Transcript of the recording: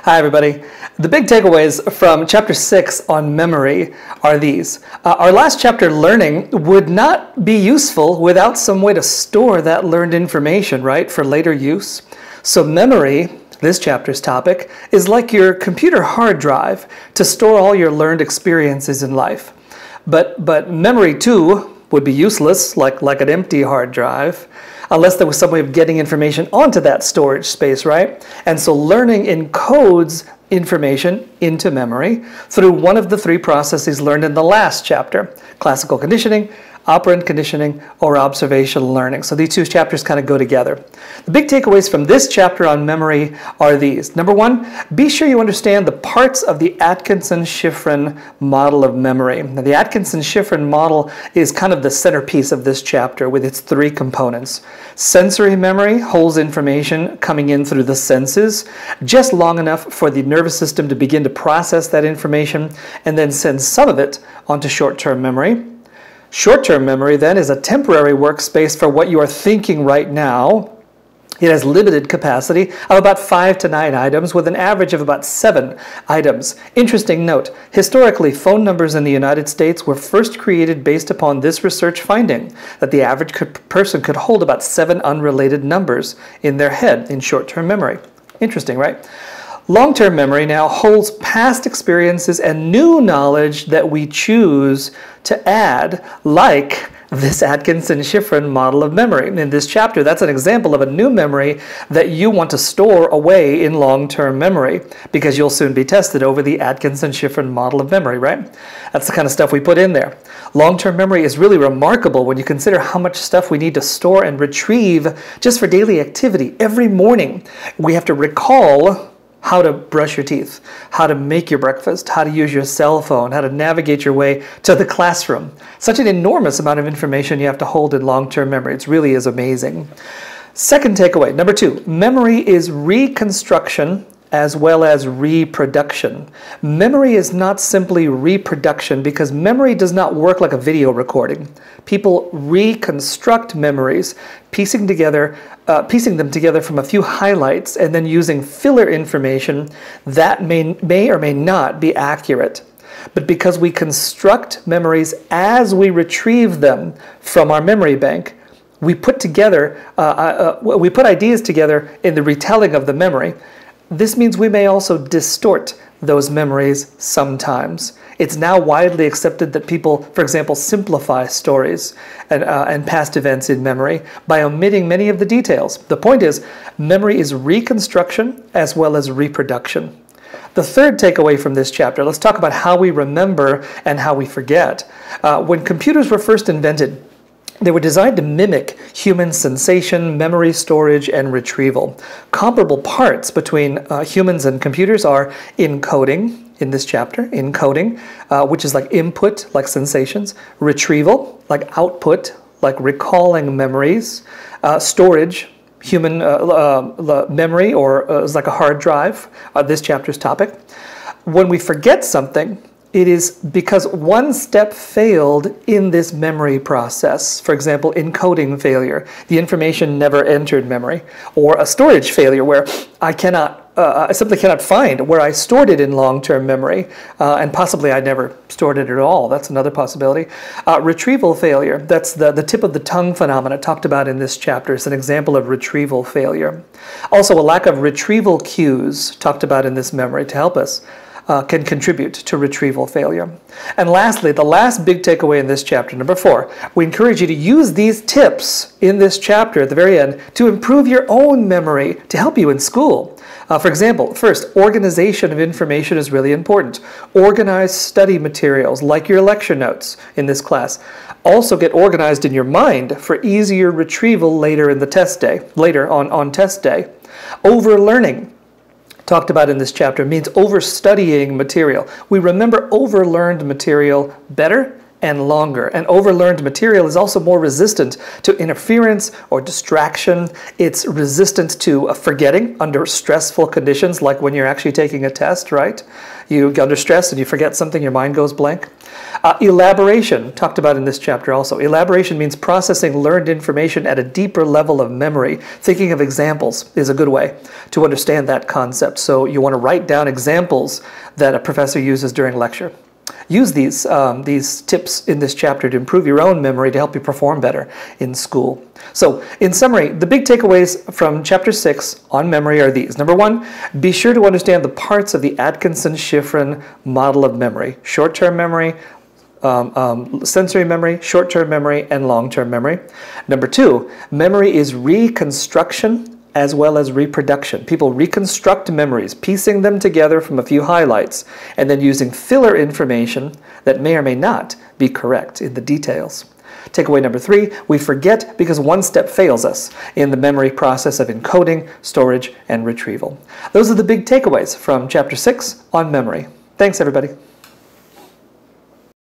Hi, everybody. The big takeaways from Chapter 6 on memory are these. Our last chapter, learning, would not be useful without some way to store that learned information, right, for later use. So memory, this chapter's topic, is like your computer hard drive to store all your learned experiences in life. But memory, too, would be useless, like an empty hard drive, unless there was some way of getting information onto that storage space, right? And so learning encodes information into memory through one of the three processes learned in the last chapter: classical conditioning, operant conditioning, or observational learning. So these two chapters kind of go together. The big takeaways from this chapter on memory are these. Number one, be sure you understand the parts of the Atkinson-Shiffrin model of memory. Now, the Atkinson-Shiffrin model is kind of the centerpiece of this chapter with its three components. Sensory memory holds information coming in through the senses just long enough for the nervous system to begin to process that information and then send some of it onto short-term memory. Short-term memory, then, is a temporary workspace for what you are thinking right now. It has limited capacity of about 5 to 9 items with an average of about 7 items. Interesting note, historically, phone numbers in the United States were first created based upon this research finding, that the average person could hold about 7 unrelated numbers in their head in short-term memory. Interesting, right? Long-term memory now holds past experiences and new knowledge that we choose to add, like this Atkinson-Shiffrin model of memory. In this chapter, that's an example of a new memory that you want to store away in long-term memory because you'll soon be tested over the Atkinson-Shiffrin model of memory, right? That's the kind of stuff we put in there. Long-term memory is really remarkable when you consider how much stuff we need to store and retrieve just for daily activity. Every morning, we have to recall how to brush your teeth, how to make your breakfast, how to use your cell phone, how to navigate your way to the classroom. Such an enormous amount of information you have to hold in long-term memory. It really is amazing. Second takeaway, number 2, memory is reconstruction as well as reproduction. Memory is not simply reproduction because memory does not work like a video recording. People reconstruct memories, piecing them together from a few highlights and then using filler information that may or may not be accurate. But because we construct memories as we retrieve them from our memory bank, we put ideas together in the retelling of the memory. This means we may also distort those memories sometimes. It's now widely accepted that people, for example, simplify stories and past events in memory by omitting many of the details. The point is, memory is reconstruction as well as reproduction. The third takeaway from this chapter, let's talk about how we remember and how we forget. When computers were first invented, they were designed to mimic human sensation, memory storage, and retrieval. Comparable parts between humans and computers are encoding, in this chapter, encoding, which is like input, like sensations, retrieval, like output, like recalling memories, storage, human memory, or is like a hard drive, this chapter's topic. When we forget something, it is because one step failed in this memory process. For example, encoding failure. The information never entered memory. Or a storage failure where I simply cannot find where I stored it in long-term memory. And possibly I never stored it at all. That's another possibility. Retrieval failure. That's the tip of the tongue phenomena talked about in this chapter. It's an example of retrieval failure. Also, a lack of retrieval cues talked about in this memory to help us can contribute to retrieval failure. And lastly, the last big takeaway in this chapter, number 4, we encourage you to use these tips in this chapter at the very end to improve your own memory to help you in school. For example, first, organization of information is really important. Organize study materials like your lecture notes in this class. Also get organized in your mind for easier retrieval later in the test day, later on test day. Overlearning, talked about in this chapter, means overstudying material. We remember overlearned material better and longer. And overlearned material is also more resistant to interference or distraction. It's resistant to forgetting under stressful conditions, like when you're actually taking a test, right? You get under stress and you forget something, your mind goes blank. Elaboration, talked about in this chapter also. Elaboration means processing learned information at a deeper level of memory. Thinking of examples is a good way to understand that concept. So you want to write down examples that a professor uses during lecture. Use these tips in this chapter to improve your own memory to help you perform better in school. So, in summary, the big takeaways from Chapter 6 on memory are these. Number 1, be sure to understand the parts of the Atkinson-Shiffrin model of memory. Short-term memory, sensory memory, short-term memory, and long-term memory. Number 2, memory is reconstruction as well as reproduction. People reconstruct memories, piecing them together from a few highlights, and then using filler information that may or may not be correct in the details. Takeaway number 3, we forget because one step fails us in the memory process of encoding, storage, and retrieval. Those are the big takeaways from Chapter 6 on memory. Thanks, everybody.